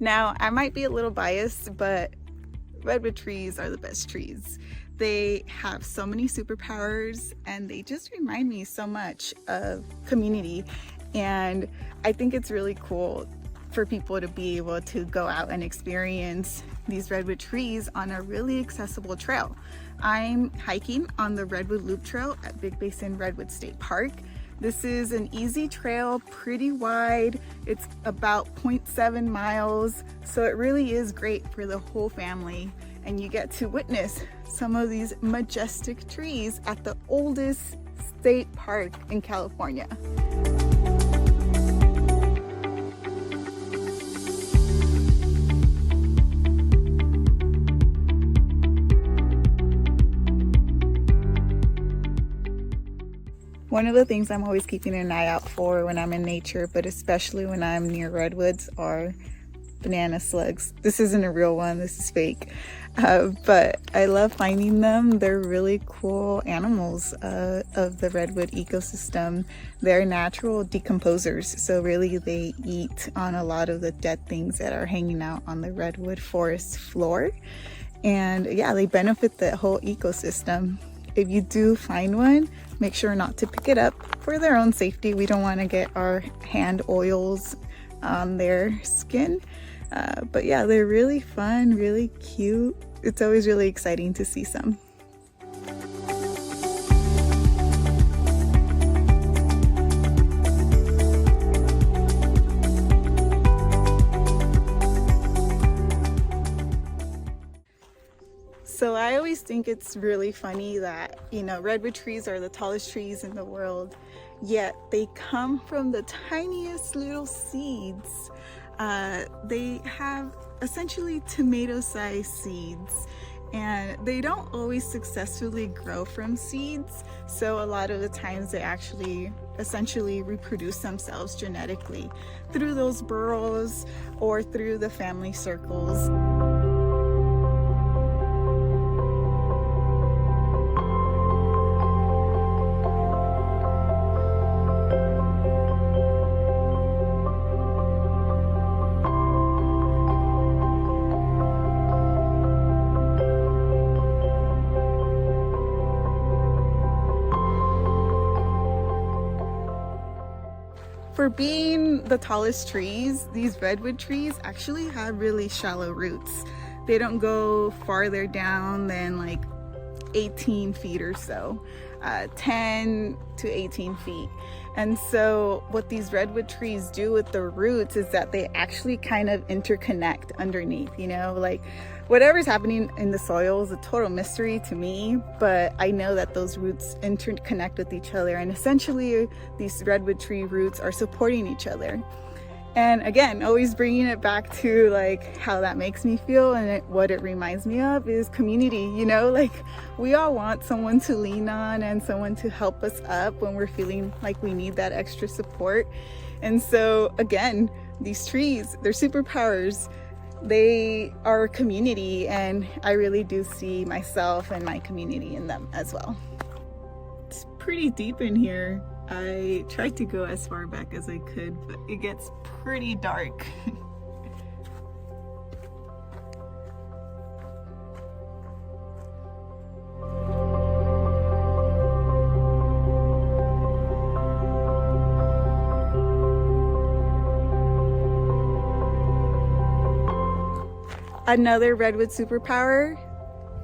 Now, I might be a little biased, but redwood trees are the best trees. They have so many superpowers and they just remind me so much of community. And I think it's really cool for people to be able to go out and experience these redwood trees on a really accessible trail. I'm hiking on the Redwood Loop Trail at Big Basin Redwood State Park. This is an easy trail, pretty wide. It's about 0.7 miles, so it really is great for the whole family. And you get to witness some of these majestic trees at the oldest state park in California. One of the things I'm always keeping an eye out for when I'm in nature, but especially when I'm near redwoods, are banana slugs. This isn't a real one, this is fake. But I love finding them. They're really cool animals of the redwood ecosystem. They're natural decomposers, so really they eat on a lot of the dead things that are hanging out on the redwood forest floor. And yeah, they benefit the whole ecosystem. If you do find one, make sure not to pick it up for their own safety. We don't want to get our hand oils on their skin. But yeah, they're really fun, really cute. It's always really exciting to see some. So I always think it's really funny that, redwood trees are the tallest trees in the world, yet they come from the tiniest little seeds. They have essentially tomato-sized seeds, and they don't always successfully grow from seeds. So a lot of the times they actually essentially reproduce themselves genetically through those burrows or through the family circles. For being the tallest trees, these redwood trees actually have really shallow roots. They don't go farther down than like 18 feet or so, 10 to 18 feet. And so what these redwood trees do with the roots is that they actually kind of interconnect underneath, like whatever's happening in the soil is a total mystery to me, but I know that those roots interconnect with each other, and essentially these redwood tree roots are supporting each other. And again, always bringing it back to like how that makes me feel, and what it reminds me of is community. Like we all want someone to lean on and someone to help us up when we're feeling like we need that extra support. And so again, these trees, they're superpowers. They are a community, and I really do see myself and my community in them as well. It's pretty deep in here. I tried to go as far back as I could, but it gets pretty dark. Another redwood superpower,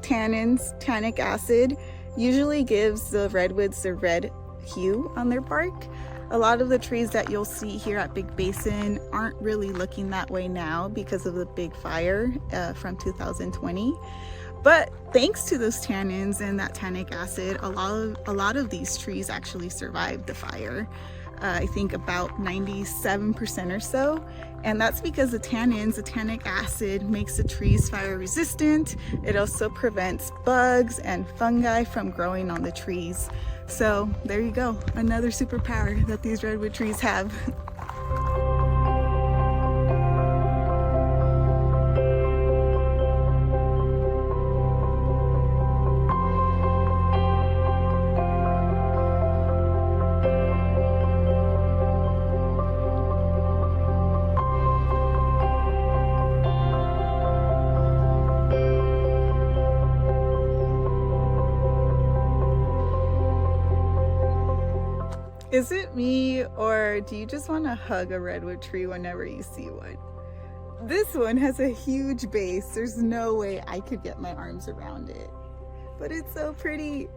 tannins, tannic acid, usually gives the redwoods the red hue on their bark. A lot of the trees that you'll see here at Big Basin aren't really looking that way now because of the big fire from 2020. But thanks to those tannins and that tannic acid, a lot of these trees actually survived the fire. I think about 97% or so. And that's because the tannins, the tannic acid, makes the trees fire resistant. It also prevents bugs and fungi from growing on the trees. So there you go, another superpower that these redwood trees have. Is it me, or do you just want to hug a redwood tree whenever you see one? This one has a huge base. There's no way I could get my arms around it, but it's so pretty.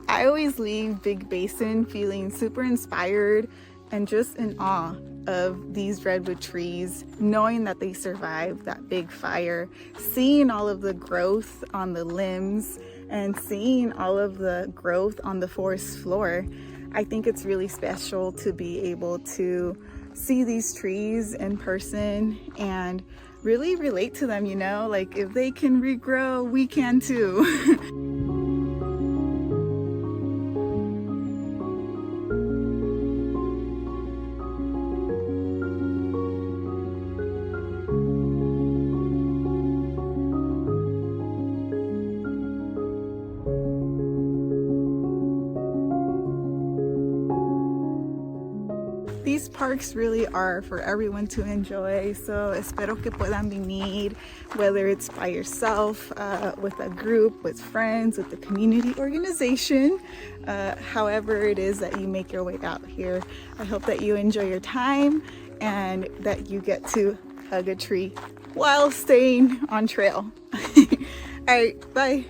I always leave Big Basin feeling super inspired and just in awe of these redwood trees, knowing that they survived that big fire, seeing all of the growth on the limbs and seeing all of the growth on the forest floor. I think it's really special to be able to see these trees in person and really relate to them, you know, like if they can regrow, we can too. These parks really are for everyone to enjoy, so espero que puedan venir, whether it's by yourself, with a group, with friends, with the community organization, however it is that you make your way out here. I hope that you enjoy your time and that you get to hug a tree while staying on trail. All right, bye.